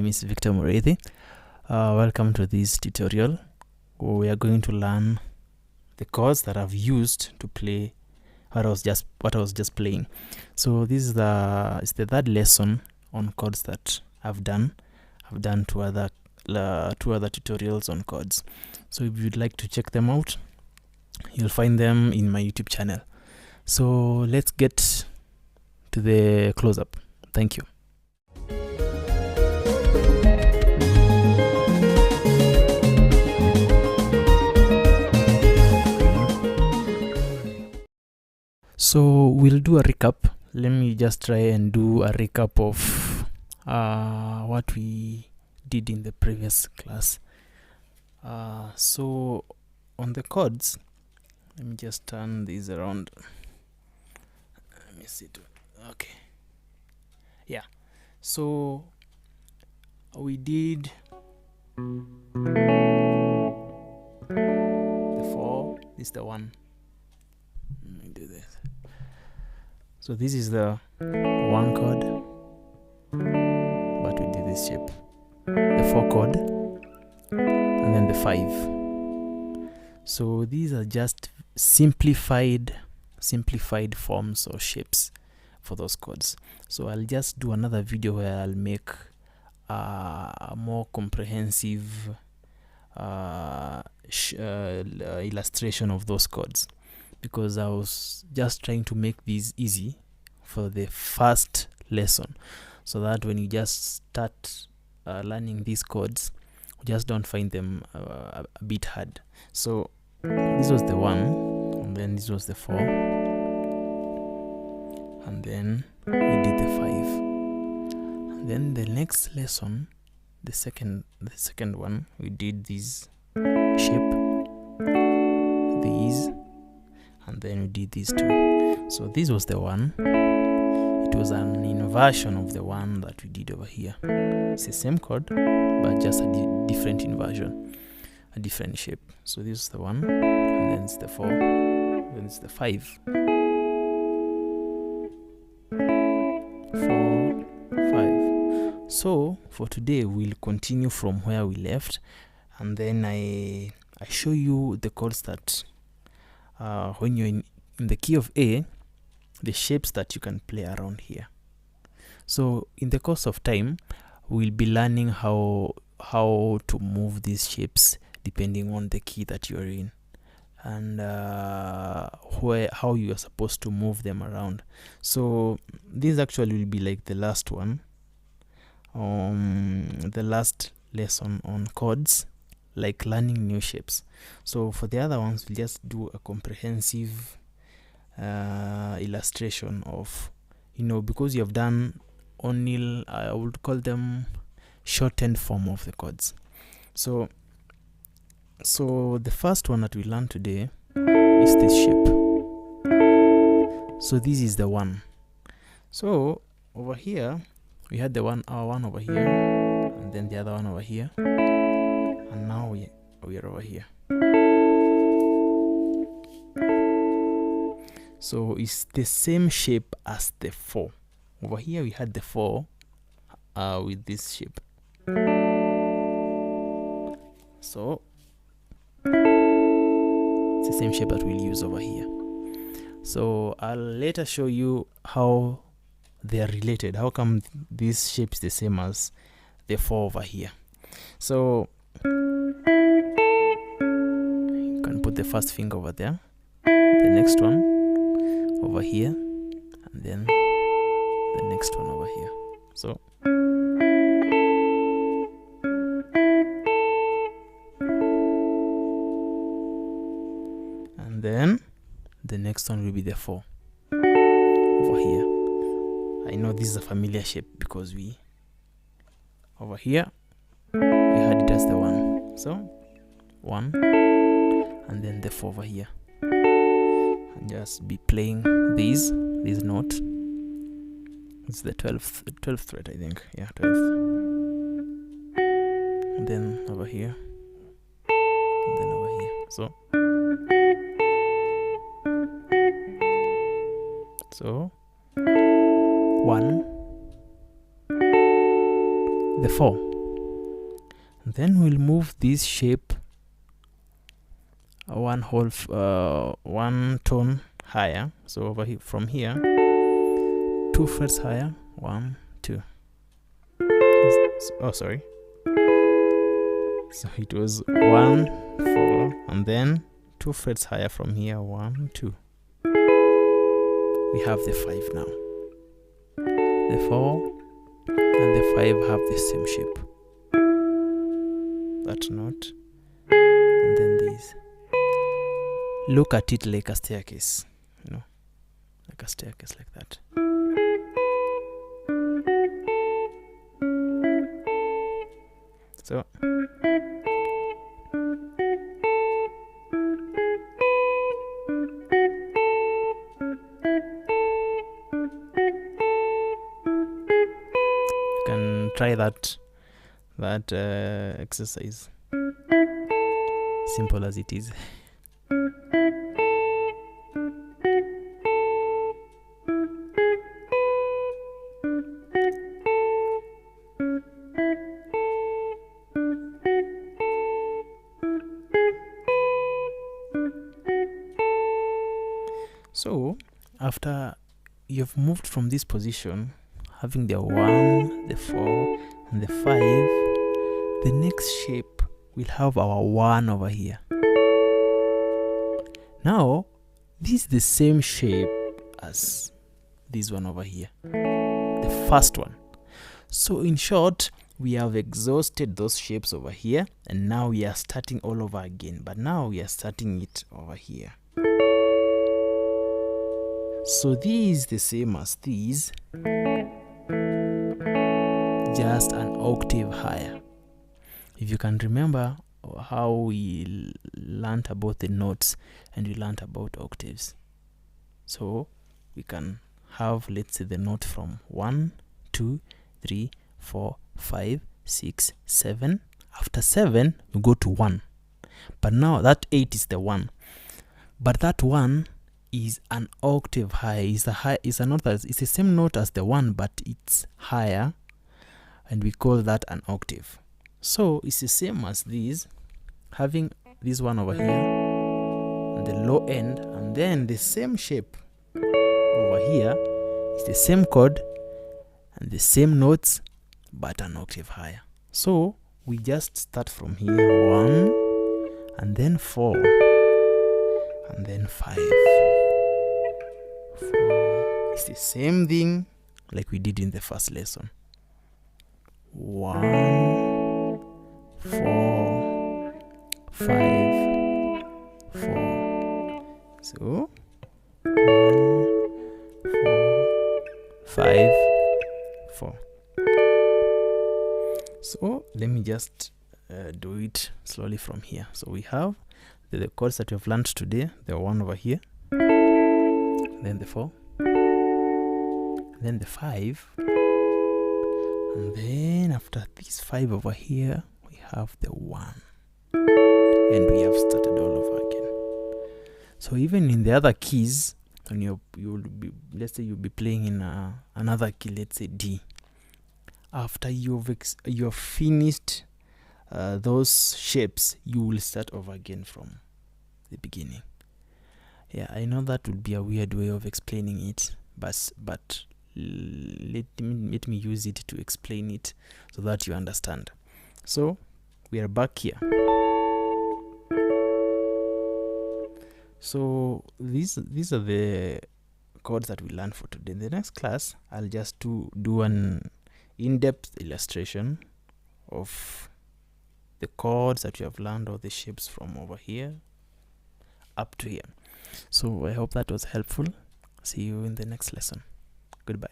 name is Victor Mureithi. Welcome to this tutorial. We are going to learn the chords that I've used to play what I was just playing. So this is the third lesson on chords that I've done. I've done two other tutorials on chords. So if you'd like to check them out, you'll find them in my YouTube channel. So let's get to the close-up. Thank you. So we'll do a recap. Let me just try and do a recap of what we did in the previous class. So on the chords, let me just turn these around. Let me see. Okay. Yeah. So we did the 4. This is the 1. Let me do this. So this is the 1 chord, but we did this shape. The 4 chord, and then the 5. So these are just simplified forms or shapes for those chords. So I'll just do another video where I'll make a more comprehensive illustration of those chords, because I was just trying to make these easy for the first lesson, so that when you just start learning these chords, you just don't find them a bit hard. So this was the 1, and then this was the 4, and then we did the 5, and then the next lesson, the second one, we did this shape, these, and then we did these 2. So this was the 1. It was an inversion of the one that we did over here. It's the same chord, but just a different inversion, a different shape. So this is the 1, and then it's the 4, then it's the 5. 4, 5. So for today we'll continue from where we left, and then I show you the chords that when you're in the key of A, the shapes that you can play around here. So in the course of time, we'll be learning how to move these shapes depending on the key that you're in, and how you are supposed to move them around. So this actually will be like the last one, the last lesson on chords, like learning new shapes. So for the other ones, we'll just do a comprehensive illustration of, because you have done only, I would call them shortened form of the chords. So the first one that we learn today is this shape. So this is the 1. So over here we had our one over here, and then the other one over here, and now we are over here. So it's the same shape as the 4. Over here we had the 4 with this shape. So it's the same shape that we'll use over here. So I'll later show you how they are related. How come this shape is the same as the 4 over here? So you can put the first finger over there, the next one over here, and then the next one over here. So and then the next one will be the 4 over here. I know this is a familiar shape because over here we had it as the 1. So 1, and then the 4 over here, and just be playing this note. It's the 12th fret, I think. Yeah, 12th. And then over here, and then over here. So 1, the 4, Then we'll move this shape one tone higher. So over here, from here, 2 frets higher, 1 2. Oh, sorry. So it was 1 4, and then 2 frets higher from here, 1 2. We have the 5 now. The 4 and the 5 have the same shape. That note, and then these. Look at it like a staircase, like a staircase, like that. So you can try that exercise, simple as it is. So after you've moved from this position, having the 1, the 4 and the 5, the next shape will have our 1 over here. Now this is the same shape as this one over here, the first one. So in short, we have exhausted those shapes over here, and now we are starting all over again, but now we are starting it over here. So this is the same as these, just an octave higher. If you can remember how we learned about the notes and we learned about octaves. So we can have, let's say, the note from 1 2 3 4 5 6 7. After 7 we go to 1, but now that 8 is the 1, but that 1 is an octave higher. It's a note that it's the same note as the 1, but it's higher, and we call that an octave. So it's the same as this, having this one over here and the low end, and then the same shape over here is the same chord and the same notes, but an octave higher. So we just start from here, 1 and then 4 and then 5 4. It's the same thing like we did in the first lesson. 1 4 5 4. So 1 4 5 4. So let me just do it slowly from here. So we have the chords that we have learned today, the 1 over here, then the 4, then the 5, and then after this 5 over here we have the 1, and we have started all over again. So even in the other keys, when you'll be, let's say you'll be playing in another key, let's say D, after you've finished those shapes, you will start over again from the beginning. Yeah, I know that would be a weird way of explaining it, but let me use it to explain it so that you understand. So we are back here. So these are the chords that we learned for today. In the next class, I'll just do an in-depth illustration of the chords that you have learned, or the shapes from over here up to here. So I hope that was helpful. See you in the next lesson. Goodbye.